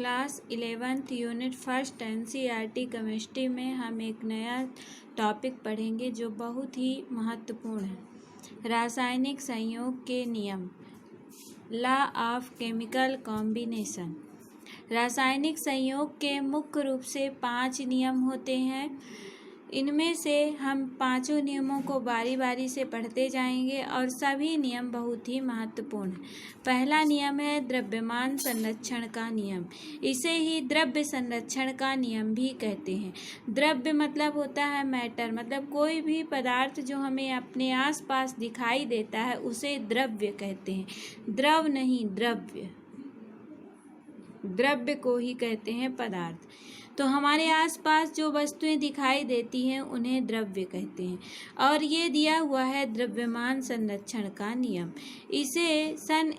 Class 11th unit first NCERT chemistry में हम एक नया टॉपिक पढ़ेंगे जो बहुत ही महत्वपूर्ण है। रासायनिक संयोग के नियम, लॉ ऑफ केमिकल कॉम्बिनेशन। रासायनिक संयोग के मुख्य रूप से 5 नियम होते हैं। इनमें से हम पांचों नियमों को बारी बारी से पढ़ते जाएंगे और सभी नियम बहुत ही महत्वपूर्ण हैं। पहला नियम है द्रव्यमान संरक्षण का नियम। इसे ही द्रव्य संरक्षण का नियम भी कहते हैं। द्रव्य मतलब होता है मैटर, मतलब कोई भी पदार्थ जो हमें अपने आसपास दिखाई देता है उसे द्रव्य कहते हैं। द्रव नहीं, द्रव्य। द्रव्य को ही कहते हैं पदार्थ। तो हमारे आसपास जो वस्तुएं दिखाई देती हैं उन्हें द्रव्य कहते हैं। और ये दिया हुआ है द्रव्यमान संरक्षण का नियम। इसे सन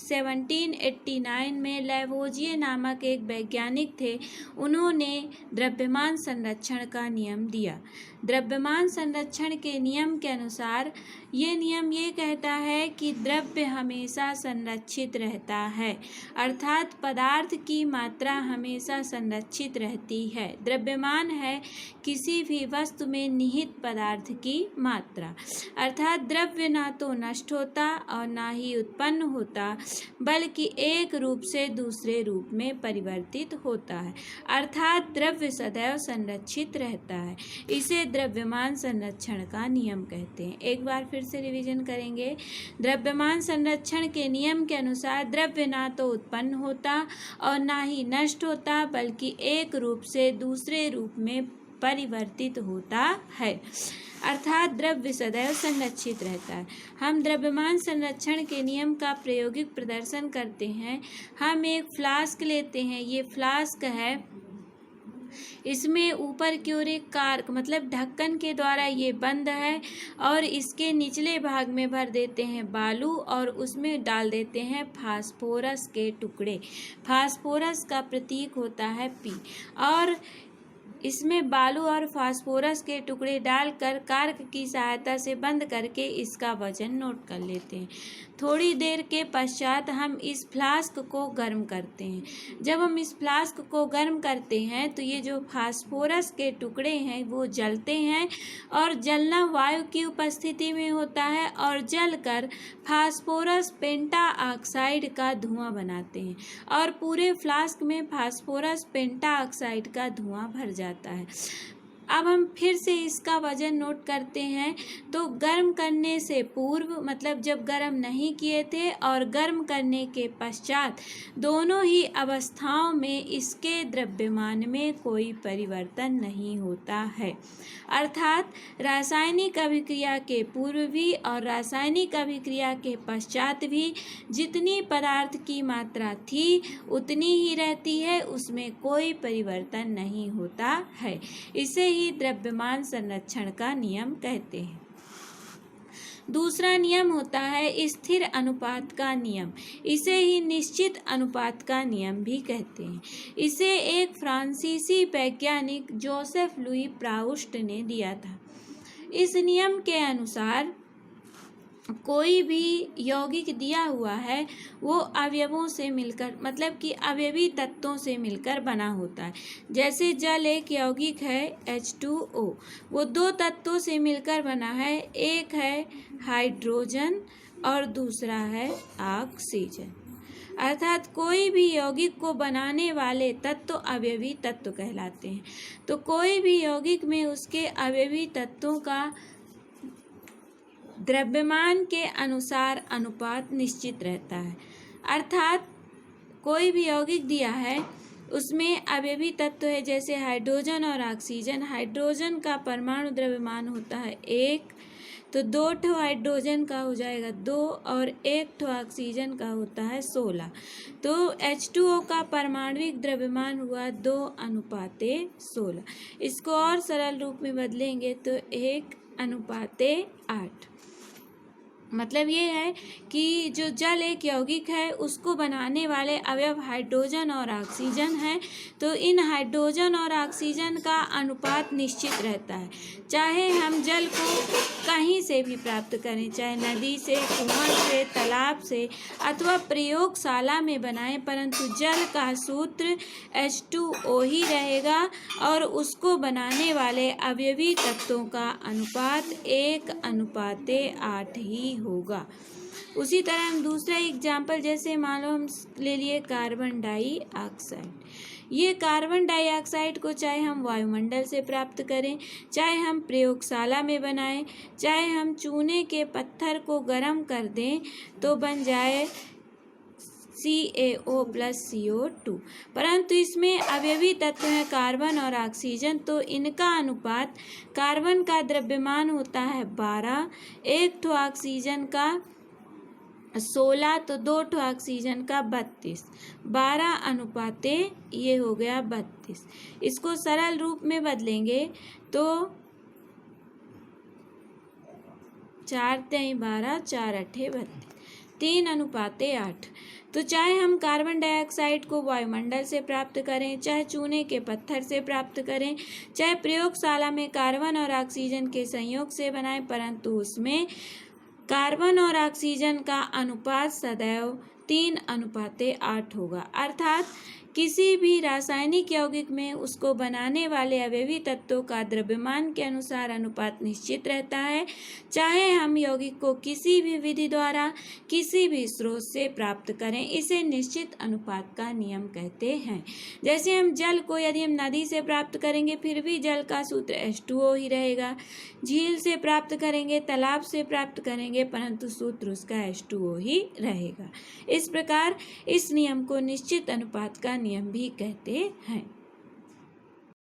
1789 में लैवोजिए नामक एक वैज्ञानिक थे, उन्होंने द्रव्यमान संरक्षण का नियम दिया। द्रव्यमान संरक्षण के नियम के अनुसार ये नियम ये कहता है कि द्रव्य हमेशा संरक्षित रहता है, अर्थात पदार्थ की मात्रा हमेशा संरक्षित रहती है। द्रव्यमान है किसी भी वस्तु में निहित पदार्थ की मात्रा, अर्थात द्रव्य ना तो नष्ट होता और ना ही उत्पन्न होता, बल्कि एक रूप से दूसरे रूप में परिवर्तित होता है, अर्थात द्रव्य सदैव संरक्षित रहता है। इसे द्रव्यमान संरक्षण का नियम कहते हैं। एक बार फिर से रिवीजन करेंगे। द्रव्यमान संरक्षण के नियम के अनुसार द्रव्य ना तो उत्पन्न होता और ना ही नष्ट होता, बल्कि एक रूप से दूसरे रूप में परिवर्तित होता है, अर्थात द्रव्य सदैव संरक्षित रहता है। हम द्रव्यमान संरक्षण के नियम का प्रायोगिक प्रदर्शन करते हैं। हम एक फ्लास्क लेते हैं। ये फ्लास्क है, इसमें ऊपर की ओर एक कार्क मतलब ढक्कन के द्वारा ये बंद है और इसके निचले भाग में भर देते हैं बालू और उसमें डाल देते हैं फास्फोरस के टुकड़े। फास्फोरस का प्रतीक होता है P, और इसमें बालू और फास्फोरस के टुकड़े डालकर कार्क की सहायता से बंद करके इसका वजन नोट कर लेते हैं। थोड़ी देर के पश्चात हम इस फ्लास्क को गर्म करते हैं। जब हम इस फ्लास्क को गर्म करते हैं तो ये जो फास्फोरस के टुकड़े हैं वो जलते हैं, और जलना वायु की उपस्थिति में होता है और जलकर फास्फोरस पेंटा ऑक्साइड का धुआं बनाते हैं और पूरे फ्लास्क में फास्फोरस पेंटा ऑक्साइड का धुआं भर जाता है। अब हम फिर से इसका वजन नोट करते हैं। तो गर्म करने से पूर्व मतलब जब गर्म नहीं किए थे और गर्म करने के पश्चात दोनों ही अवस्थाओं में इसके द्रव्यमान में कोई परिवर्तन नहीं होता है, अर्थात रासायनिक अभिक्रिया के पूर्व भी और रासायनिक अभिक्रिया के पश्चात भी जितनी पदार्थ की मात्रा थी उतनी ही रहती है, उसमें कोई परिवर्तन नहीं होता है। इसे ही द्रव्यमान संरक्षण का नियम कहते हैं। दूसरा नियम होता है स्थिर अनुपात का नियम। इसे ही निश्चित अनुपात का नियम भी कहते हैं। इसे एक फ्रांसीसी वैज्ञानिक जोसेफ लुई प्राउस्ट ने दिया था। इस नियम के अनुसार कोई भी यौगिक दिया हुआ है वो अवयवों से मिलकर मतलब कि अवयवी तत्वों से मिलकर बना होता है। जैसे जल एक यौगिक है H2O, वो 2 तत्वों से मिलकर बना है। एक है हाइड्रोजन और दूसरा है ऑक्सीजन, अर्थात कोई भी यौगिक को बनाने वाले तत्व अवयवी तत्व कहलाते हैं। तो कोई भी यौगिक में उसके अवयवी तत्वों का द्रव्यमान के अनुसार अनुपात निश्चित रहता है, अर्थात कोई भी यौगिक दिया है उसमें अवयवी तत्व है जैसे हाइड्रोजन और ऑक्सीजन। हाइड्रोजन का परमाणु द्रव्यमान होता है 1, तो 2 ठो हाइड्रोजन का हो जाएगा 2 और 1 ठो ऑक्सीजन का होता है 16। तो H2O का परमाणुविक द्रव्यमान हुआ 2:16। इसको और सरल रूप में बदलेंगे तो 1:8। मतलब ये है कि जो जल एक यौगिक है उसको बनाने वाले अवयव हाइड्रोजन और ऑक्सीजन है। तो इन हाइड्रोजन और ऑक्सीजन का अनुपात निश्चित रहता है, चाहे हम जल को कहीं से भी प्राप्त करें, चाहे नदी से, कुआं से, तालाब से अथवा प्रयोगशाला में बनाएं, परंतु जल का सूत्र H2O ही रहेगा और उसको बनाने वाले अवयवी तत्वों का अनुपात 1:8 ही होगा। उसी तरह हम दूसरा एग्जाम्पल, जैसे मान लो हम ले लिए कार्बन डाइऑक्साइड। ये कार्बन डाइऑक्साइड को चाहे हम वायुमंडल से प्राप्त करें, चाहे हम प्रयोगशाला में बनाएं, चाहे हम चूने के पत्थर को गर्म कर दें, तो बन जाए CaO + CO2। परंतु इसमें अवयवी तत्व हैं कार्बन और ऑक्सीजन, तो इनका अनुपात, कार्बन का द्रव्यमान होता है 12, एक ठो ऑक्सीजन का 16, तो 2 ठो ऑक्सीजन का 32, 12:, ये हो गया 32। इसको सरल रूप में बदलेंगे तो 4×3 = 12, 4×8 = 32, 3:8। तो चाहे हम कार्बन डाइऑक्साइड को वायुमंडल से प्राप्त करें, चाहे चूने के पत्थर से प्राप्त करें, चाहे प्रयोगशाला में कार्बन और ऑक्सीजन के संयोग से बनाएं, परंतु उसमें कार्बन और ऑक्सीजन का अनुपात सदैव 3:8 होगा। अर्थात किसी भी रासायनिक यौगिक में उसको बनाने वाले अवयवी तत्वों का द्रव्यमान के अनुसार अनुपात निश्चित रहता है, चाहे हम यौगिक को किसी भी विधि द्वारा किसी भी स्रोत से प्राप्त करें। इसे निश्चित अनुपात का नियम कहते हैं। जैसे हम जल को यदि हम नदी से प्राप्त करेंगे फिर भी जल का सूत्र H2O ही रहेगा, झील से प्राप्त करेंगे, तालाब से प्राप्त करेंगे, परंतु सूत्र उसका H2O ही रहेगा। इस प्रकार इस नियम को निश्चित अनुपात का नियम भी कहते हैं।